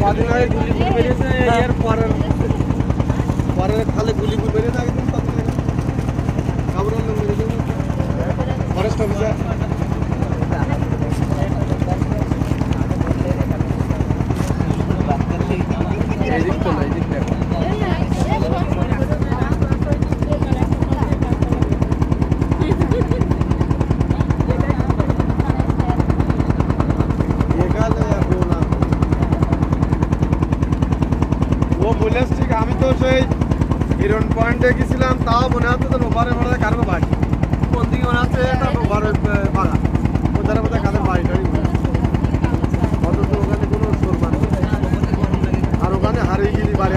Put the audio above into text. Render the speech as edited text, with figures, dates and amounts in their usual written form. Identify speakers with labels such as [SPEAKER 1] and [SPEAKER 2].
[SPEAKER 1] কদিন আগে গুলি বেরিয়েছে এর পরের খালে গুলি বেরিয়ে থাকে খবর ফরেস্ট অফিসার ঠিক আমি তো সেই হিরন পয়েন্টে গেছিলাম তাও মনে হচ্ছে তো ওপারে মনে হয় কারো বাড়ি কোন দিকে মনে হচ্ছে ওপারে বাড়া ওদের মধ্যে কাদের বাড়ি টাড়ি অথচ ওখানে কোনো সুরমান আর ওখানে হারিয়ে গেলি বাড়ি